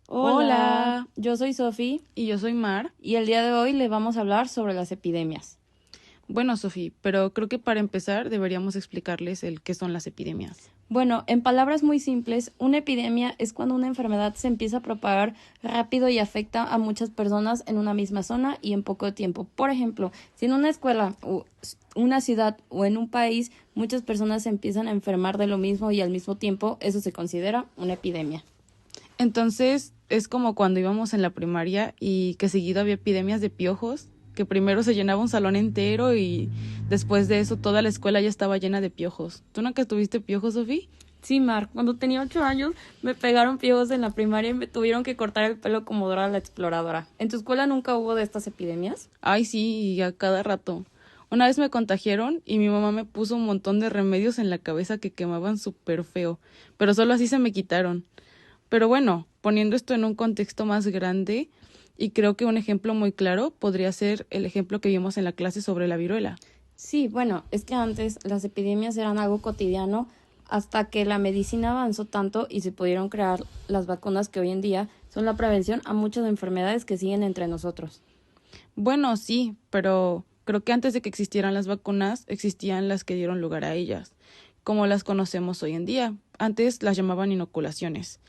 Hola, yo soy Sofi Y yo soy Mar. y el día de hoy le vamos a hablar sobre las epidemias. Bueno, Sofi, pero creo que para empezar deberíamos explicarles el qué son las epidemias. Bueno, en palabras muy simples, una epidemia es cuando una enfermedad se empieza a propagar rápido y afecta a muchas personas en una misma zona y en poco tiempo. Por ejemplo, si en una escuela o una ciudad o en un país muchas personas se empiezan a enfermar de lo mismo y al mismo tiempo, eso se considera una epidemia. Entonces, es como cuando íbamos en la primaria y que seguido había epidemias de piojos, que primero se llenaba un salón entero y después de eso toda la escuela ya estaba llena de piojos. ¿Tú nunca tuviste piojos, Sofi? Sí, Mar, cuando tenía 8 años me pegaron piojos en la primaria y me tuvieron que cortar el pelo como Dora la Exploradora. ¿En tu escuela nunca hubo de estas epidemias? Ay, sí, y a cada rato. Una vez me contagiaron y mi mamá me puso un montón de remedios en la cabeza que quemaban súper feo, pero solo así se me quitaron. Pero bueno, poniendo esto en un contexto más grande, y creo que un ejemplo muy claro podría ser el ejemplo que vimos en la clase sobre la viruela. Sí, bueno, es que antes las epidemias eran algo cotidiano hasta que la medicina avanzó tanto y se pudieron crear las vacunas que hoy en día son la prevención a muchas enfermedades que siguen entre nosotros. Bueno, sí, pero creo que antes de que existieran las vacunas, existían las que dieron lugar a ellas, como las conocemos hoy en día. Antes las llamaban inoculaciones,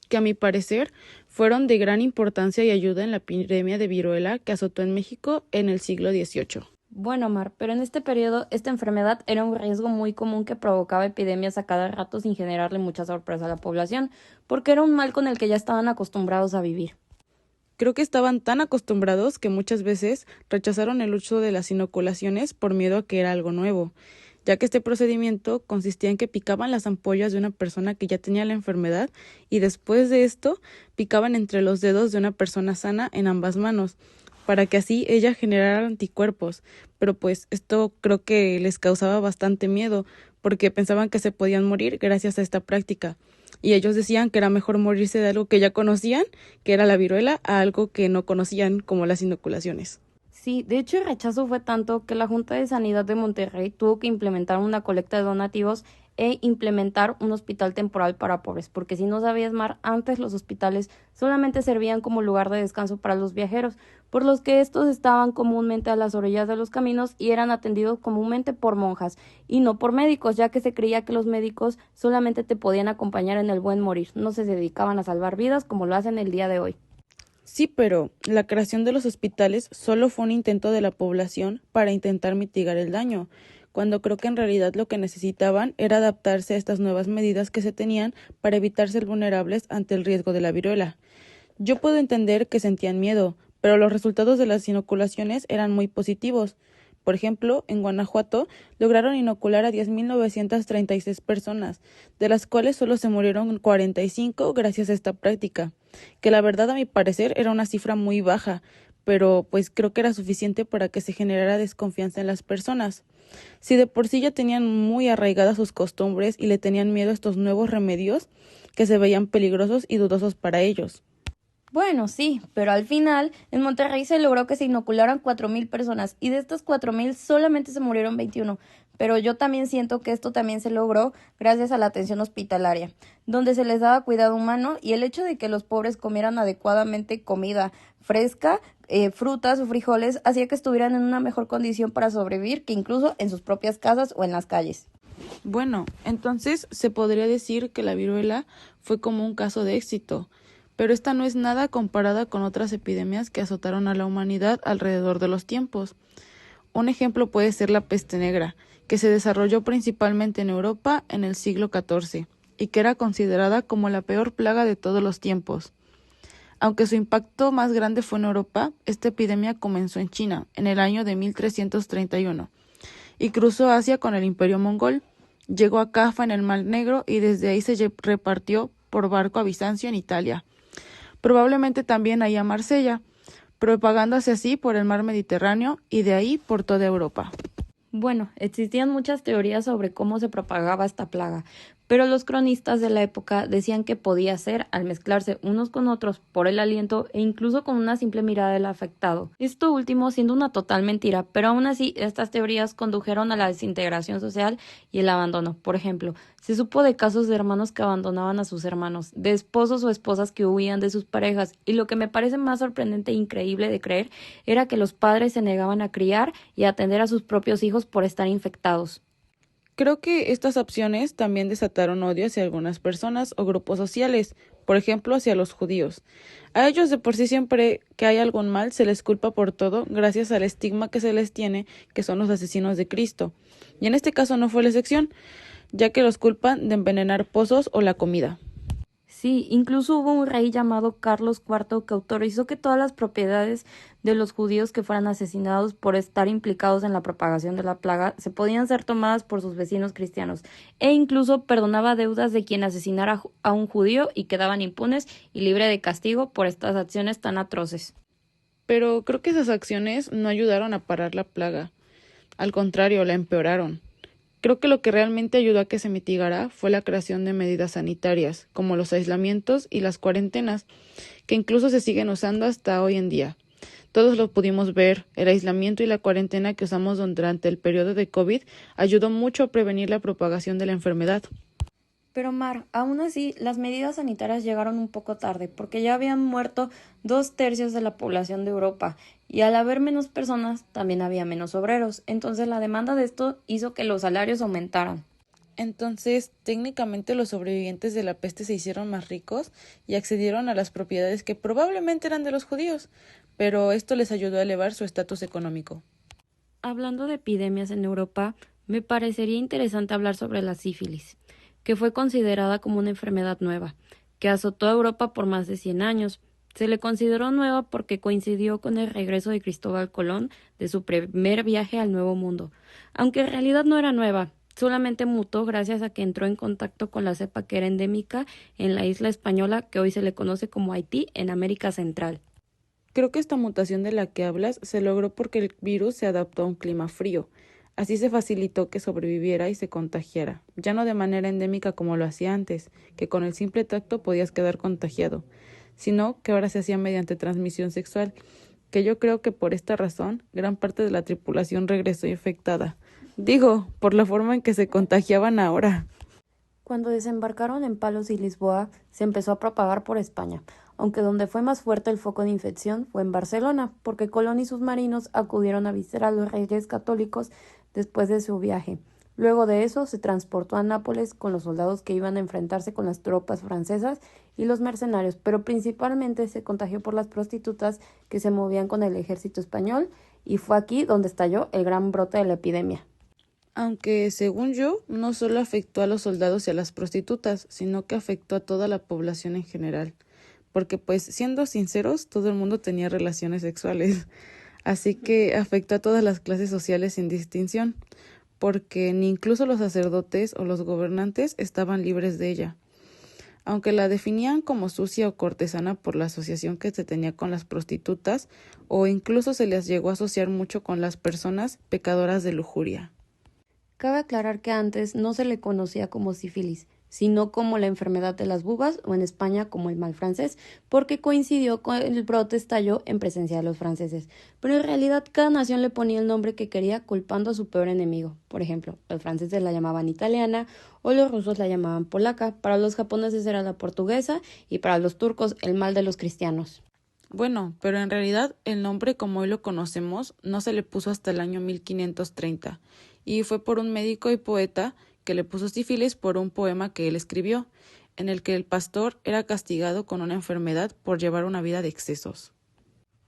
que a mi parecer fueron de gran importancia y ayuda en la epidemia de viruela que azotó en México en el siglo XVIII. Bueno, Mar, pero en este periodo esta enfermedad era un riesgo muy común que provocaba epidemias a cada rato sin generarle mucha sorpresa a la población, porque era un mal con el que ya estaban acostumbrados a vivir. Creo que estaban tan acostumbrados que muchas veces rechazaron el uso de las inoculaciones por miedo a que era algo nuevo, ya que este procedimiento consistía en que picaban las ampollas de una persona que ya tenía la enfermedad y después de esto picaban entre los dedos de una persona sana en ambas manos, para que así ella generara anticuerpos. Pero pues esto creo que les causaba bastante miedo, porque pensaban que se podían morir gracias a esta práctica. Y ellos decían que era mejor morirse de algo que ya conocían, que era la viruela, a algo que no conocían, como las inoculaciones. Sí, de hecho el rechazo fue tanto que la Junta de Sanidad de Monterrey tuvo que implementar una colecta de donativos e implementar un hospital temporal para pobres, porque si no sabías, Mar, antes los hospitales solamente servían como lugar de descanso para los viajeros, por los que estos estaban comúnmente a las orillas de los caminos y eran atendidos comúnmente por monjas y no por médicos, ya que se creía que los médicos solamente te podían acompañar en el buen morir, no se dedicaban a salvar vidas como lo hacen el día de hoy. Sí, pero la creación de los hospitales solo fue un intento de la población para intentar mitigar el daño, cuando creo que en realidad lo que necesitaban era adaptarse a estas nuevas medidas que se tenían para evitar ser vulnerables ante el riesgo de la viruela. Yo puedo entender que sentían miedo, pero los resultados de las inoculaciones eran muy positivos. Por ejemplo, en Guanajuato lograron inocular a 10.936 personas, de las cuales solo se murieron 45 gracias a esta práctica, que la verdad a mi parecer era una cifra muy baja, pero pues creo que era suficiente para que se generara desconfianza en las personas. Si de por sí ya tenían muy arraigadas sus costumbres y le tenían miedo a estos nuevos remedios que se veían peligrosos y dudosos para ellos. Bueno, sí, pero al final en Monterrey se logró que se inocularan 4.000 personas y de estas 4.000 solamente se murieron 21. Pero yo también siento que esto también se logró gracias a la atención hospitalaria, donde se les daba cuidado humano y el hecho de que los pobres comieran adecuadamente comida fresca, frutas o frijoles, hacía que estuvieran en una mejor condición para sobrevivir que incluso en sus propias casas o en las calles. Bueno, entonces se podría decir que la viruela fue como un caso de éxito, pero esta no es nada comparada con otras epidemias que azotaron a la humanidad alrededor de los tiempos. Un ejemplo puede ser la peste negra, que se desarrolló principalmente en Europa en el siglo XIV y que era considerada como la peor plaga de todos los tiempos. Aunque su impacto más grande fue en Europa, esta epidemia comenzó en China en el año de 1331 y cruzó Asia con el Imperio Mongol. Llegó a Cafa en el Mar Negro y desde ahí se repartió por barco a Bizancio en Italia, probablemente también ahí a Marsella, propagándose así por el mar Mediterráneo y de ahí por toda Europa. Bueno, existían muchas teorías sobre cómo se propagaba esta plaga, pero los cronistas de la época decían que podía ser al mezclarse unos con otros por el aliento e incluso con una simple mirada del afectado. Esto último siendo una total mentira, pero aún así estas teorías condujeron a la desintegración social y el abandono. Por ejemplo, se supo de casos de hermanos que abandonaban a sus hermanos, de esposos o esposas que huían de sus parejas, y lo que me parece más sorprendente e increíble de creer era que los padres se negaban a criar y a atender a sus propios hijos por estar infectados. Creo que estas opciones también desataron odio hacia algunas personas o grupos sociales, por ejemplo, hacia los judíos. A ellos de por sí siempre que hay algún mal se les culpa por todo gracias al estigma que se les tiene, que son los asesinos de Cristo. Y en este caso no fue la excepción, ya que los culpan de envenenar pozos o la comida. Sí, incluso hubo un rey llamado Carlos IV que autorizó que todas las propiedades de los judíos que fueran asesinados por estar implicados en la propagación de la plaga se podían ser tomadas por sus vecinos cristianos, e incluso perdonaba deudas de quien asesinara a un judío y quedaban impunes y libre de castigo por estas acciones tan atroces. Pero creo que esas acciones no ayudaron a parar la plaga. Al contrario, la empeoraron. Creo que lo que realmente ayudó a que se mitigara fue la creación de medidas sanitarias, como los aislamientos y las cuarentenas, que incluso se siguen usando hasta hoy en día. Todos lo pudimos ver, el aislamiento y la cuarentena que usamos durante el periodo de COVID ayudó mucho a prevenir la propagación de la enfermedad. Pero Mar, aún así, las medidas sanitarias llegaron un poco tarde, porque ya habían muerto 2/3 de la población de Europa, y al haber menos personas, también había menos obreros. Entonces la demanda de esto hizo que los salarios aumentaran. Entonces, técnicamente los sobrevivientes de la peste se hicieron más ricos y accedieron a las propiedades que probablemente eran de los judíos, pero esto les ayudó a elevar su estatus económico. Hablando de epidemias en Europa, me parecería interesante hablar sobre la sífilis, que fue considerada como una enfermedad nueva, que azotó a Europa por más de 100 años. Se le consideró nueva porque coincidió con el regreso de Cristóbal Colón de su primer viaje al Nuevo Mundo, aunque en realidad no era nueva, solamente mutó gracias a que entró en contacto con la cepa que era endémica en la isla española que hoy se le conoce como Haití en América Central. Creo que esta mutación de la que hablas se logró porque el virus se adaptó a un clima frío. Así se facilitó que sobreviviera y se contagiara, ya no de manera endémica como lo hacía antes, que con el simple tacto podías quedar contagiado, sino que ahora se hacía mediante transmisión sexual, que yo creo que por esta razón gran parte de la tripulación regresó infectada. Digo, por la forma en que se contagiaban ahora. Cuando desembarcaron en Palos y Lisboa, se empezó a propagar por España, aunque donde fue más fuerte el foco de infección fue en Barcelona, porque Colón y sus marinos acudieron a visitar a los reyes católicos después de su viaje. Luego de eso se transportó a Nápoles con los soldados que iban a enfrentarse con las tropas francesas y los mercenarios, pero principalmente se contagió por las prostitutas que se movían con el ejército español, y fue aquí donde estalló el gran brote de la epidemia. Aunque, según yo, no solo afectó a los soldados y a las prostitutas, sino que afectó a toda la población en general. Porque, pues, siendo sinceros, todo el mundo tenía relaciones sexuales. Así que afectó a todas las clases sociales sin distinción, porque ni incluso los sacerdotes o los gobernantes estaban libres de ella. Aunque la definían como sucia o cortesana por la asociación que se tenía con las prostitutas, o incluso se les llegó a asociar mucho con las personas pecadoras de lujuria. Cabe aclarar que antes no se le conocía como sífilis, sino como la enfermedad de las bubas o en España como el mal francés, porque coincidió con el brote estalló en presencia de los franceses. Pero en realidad cada nación le ponía el nombre que quería culpando a su peor enemigo. Por ejemplo, los franceses la llamaban italiana o los rusos la llamaban polaca, para los japoneses era la portuguesa y para los turcos el mal de los cristianos. Bueno, pero en realidad el nombre como hoy lo conocemos no se le puso hasta el año 1530, y fue por un médico y poeta que le puso sífilis por un poema que él escribió, en el que el pastor era castigado con una enfermedad por llevar una vida de excesos.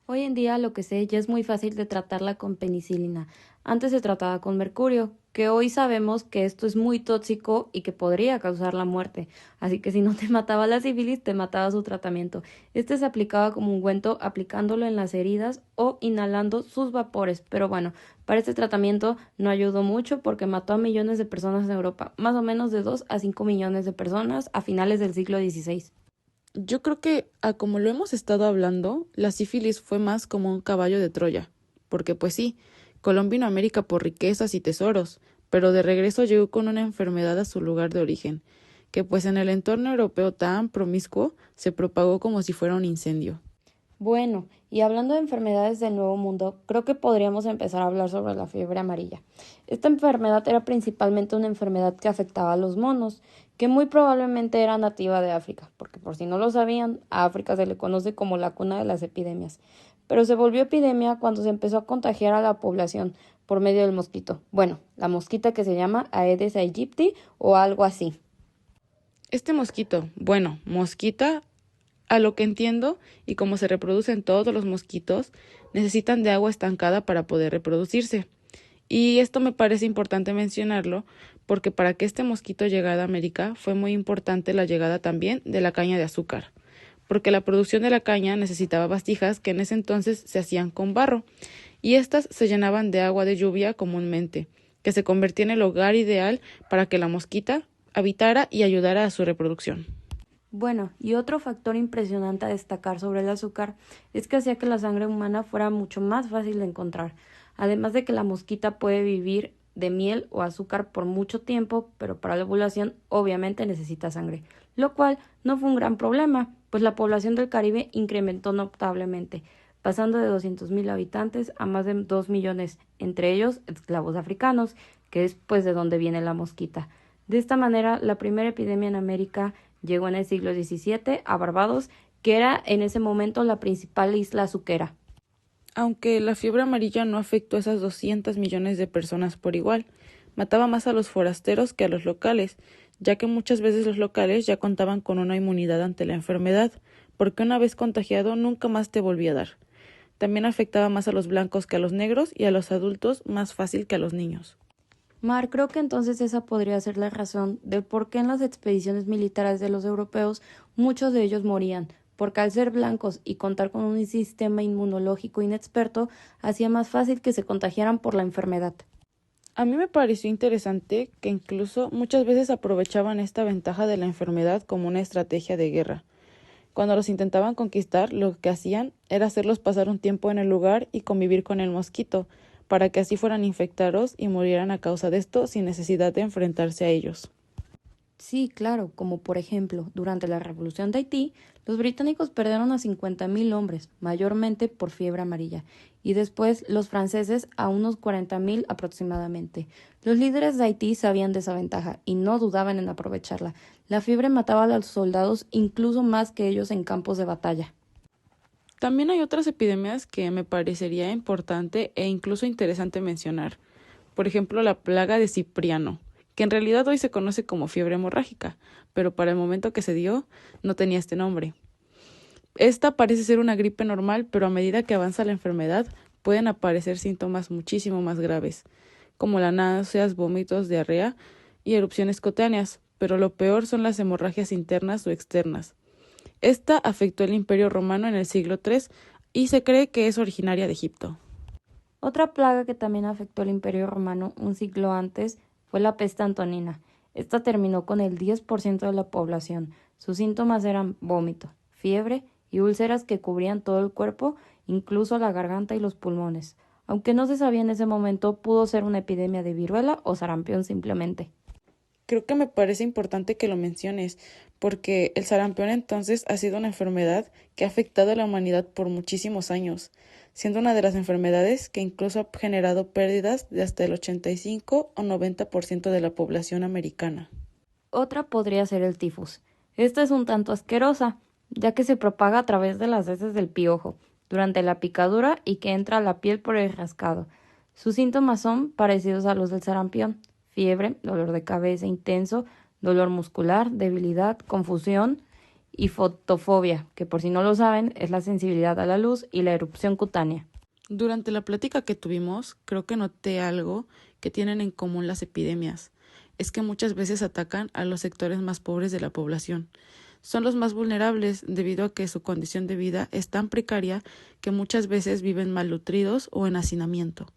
Hoy en día lo que sé ya es muy fácil de tratarla con penicilina. Antes se trataba con mercurio, que hoy sabemos que esto es muy tóxico y que podría causar la muerte. Así que si no te mataba la sífilis, te mataba su tratamiento. Este se aplicaba como ungüento aplicándolo en las heridas o inhalando sus vapores. Pero bueno, para este tratamiento no ayudó mucho porque mató a millones de personas en Europa, más o menos de 2 a 5 millones de personas a finales del siglo XVI. Yo creo que, a como lo hemos estado hablando, la sífilis fue más como un caballo de Troya, porque pues sí, Colón vino a América por riquezas y tesoros, pero de regreso llegó con una enfermedad a su lugar de origen, que pues en el entorno europeo tan promiscuo se propagó como si fuera un incendio. Bueno, y hablando de enfermedades del Nuevo Mundo, creo que podríamos empezar a hablar sobre la fiebre amarilla. Esta enfermedad era principalmente una enfermedad que afectaba a los monos, que muy probablemente era nativa de África, porque por si no lo sabían, a África se le conoce como la cuna de las epidemias. Pero se volvió epidemia cuando se empezó a contagiar a la población por medio del mosquito. Bueno, la mosquita que se llama Aedes aegypti o algo así. Este mosquito, bueno, mosquita, a lo que entiendo y como se reproducen todos los mosquitos, necesitan de agua estancada para poder reproducirse. Y esto me parece importante mencionarlo porque para que este mosquito llegara a América fue muy importante la llegada también de la caña de azúcar, porque la producción de la caña necesitaba vasijas que en ese entonces se hacían con barro, y éstas se llenaban de agua de lluvia comúnmente, que se convertía en el hogar ideal para que la mosquita habitara y ayudara a su reproducción. Bueno, y otro factor impresionante a destacar sobre el azúcar es que hacía que la sangre humana fuera mucho más fácil de encontrar, además de que la mosquita puede vivir de miel o azúcar por mucho tiempo, pero para la ovulación obviamente necesita sangre, lo cual no fue un gran problema, pues la población del Caribe incrementó notablemente, pasando de 200.000 habitantes a más de 2 millones, entre ellos esclavos africanos, que es pues de donde viene la mosquita. De esta manera, la primera epidemia en América llegó en el siglo XVII a Barbados, que era en ese momento la principal isla azuquera. Aunque la fiebre amarilla no afectó a esas 200 millones de personas por igual, mataba más a los forasteros que a los locales, ya que muchas veces los locales ya contaban con una inmunidad ante la enfermedad, porque una vez contagiado nunca más te volvía a dar. También afectaba más a los blancos que a los negros y a los adultos más fácil que a los niños. Mar, creo que entonces esa podría ser la razón del por qué en las expediciones militares de los europeos muchos de ellos morían, porque al ser blancos y contar con un sistema inmunológico inexperto, hacía más fácil que se contagiaran por la enfermedad. A mí me pareció interesante que incluso muchas veces aprovechaban esta ventaja de la enfermedad como una estrategia de guerra. Cuando los intentaban conquistar, lo que hacían era hacerlos pasar un tiempo en el lugar y convivir con el mosquito, para que así fueran infectados y murieran a causa de esto sin necesidad de enfrentarse a ellos. Sí, claro, como por ejemplo, durante la Revolución de Haití, los británicos perdieron a 50.000 hombres, mayormente por fiebre amarilla, y después los franceses a unos 40.000 aproximadamente. Los líderes de Haití sabían de esa ventaja y no dudaban en aprovecharla. La fiebre mataba a los soldados incluso más que ellos en campos de batalla. También hay otras epidemias que me parecería importante e incluso interesante mencionar. Por ejemplo, la plaga de Cipriano, que en realidad hoy se conoce como fiebre hemorrágica, pero para el momento que se dio no tenía este nombre. Esta parece ser una gripe normal, pero a medida que avanza la enfermedad pueden aparecer síntomas muchísimo más graves, como las náuseas, vómitos, diarrea y erupciones cutáneas, pero lo peor son las hemorragias internas o externas. Esta afectó el Imperio Romano en el siglo III y se cree que es originaria de Egipto. Otra plaga que también afectó al Imperio Romano un siglo antes fue la peste antonina. Esta terminó con el 10% de la población. Sus síntomas eran vómito, fiebre y úlceras que cubrían todo el cuerpo, incluso la garganta y los pulmones. Aunque no se sabía en ese momento, pudo ser una epidemia de viruela o sarampión simplemente. Creo que me parece importante que lo menciones, porque el sarampión entonces ha sido una enfermedad que ha afectado a la humanidad por muchísimos años, siendo una de las enfermedades que incluso ha generado pérdidas de hasta el 85 o 90% de la población americana. Otra podría ser el tifus. Esta es un tanto asquerosa, ya que se propaga a través de las heces del piojo, durante la picadura y que entra a la piel por el rascado. Sus síntomas son parecidos a los del sarampión: fiebre, dolor de cabeza intenso, dolor muscular, debilidad, confusión y fotofobia, que por si no lo saben es la sensibilidad a la luz y la erupción cutánea. Durante la plática que tuvimos, creo que noté algo que tienen en común las epidemias. Es que muchas veces atacan a los sectores más pobres de la población. Son los más vulnerables debido a que su condición de vida es tan precaria que muchas veces viven malnutridos o en hacinamiento.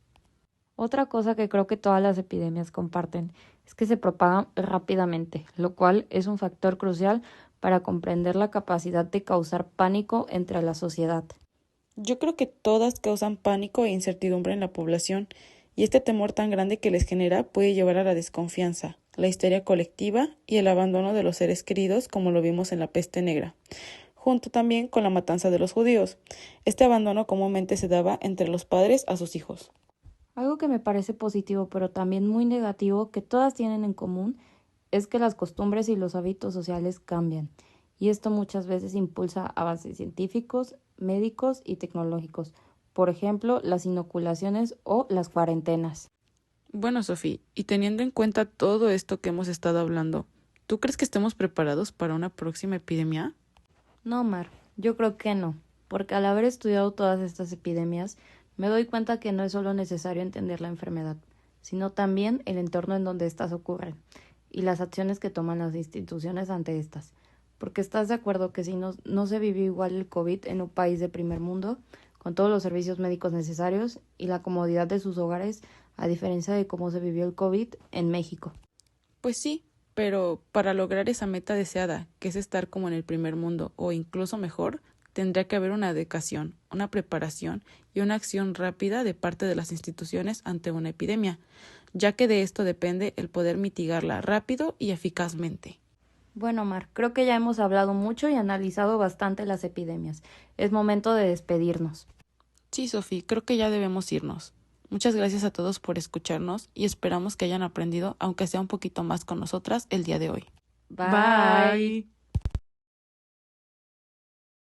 Otra cosa que creo que todas las epidemias comparten es que se propagan rápidamente, lo cual es un factor crucial para comprender la capacidad de causar pánico entre la sociedad. Yo creo que todas causan pánico e incertidumbre en la población, y este temor tan grande que les genera puede llevar a la desconfianza, la histeria colectiva y el abandono de los seres queridos, como lo vimos en la peste negra, junto también con la matanza de los judíos. Este abandono comúnmente se daba entre los padres a sus hijos. Algo que me parece positivo, pero también muy negativo, que todas tienen en común, es que las costumbres y los hábitos sociales cambian, y esto muchas veces impulsa avances científicos, médicos y tecnológicos, por ejemplo, las inoculaciones o las cuarentenas. Bueno, Sofía, y teniendo en cuenta todo esto que hemos estado hablando, ¿tú crees que estemos preparados para una próxima epidemia? No, Mar, yo creo que no, porque al haber estudiado todas estas epidemias, me doy cuenta que no es solo necesario entender la enfermedad, sino también el entorno en donde éstas ocurren y las acciones que toman las instituciones ante estas. Porque estás de acuerdo que si no se vivió igual el COVID en un país de primer mundo, con todos los servicios médicos necesarios y la comodidad de sus hogares, a diferencia de cómo se vivió el COVID en México. Pues sí, pero para lograr esa meta deseada, que es estar como en el primer mundo o incluso mejor, tendría que haber una dedicación, una preparación y una acción rápida de parte de las instituciones ante una epidemia, ya que de esto depende el poder mitigarla rápido y eficazmente. Bueno, Mar, creo que ya hemos hablado mucho y analizado bastante las epidemias. Es momento de despedirnos. Sí, Sofía, creo que ya debemos irnos. Muchas gracias a todos por escucharnos y esperamos que hayan aprendido, aunque sea un poquito más con nosotras, el día de hoy. Bye.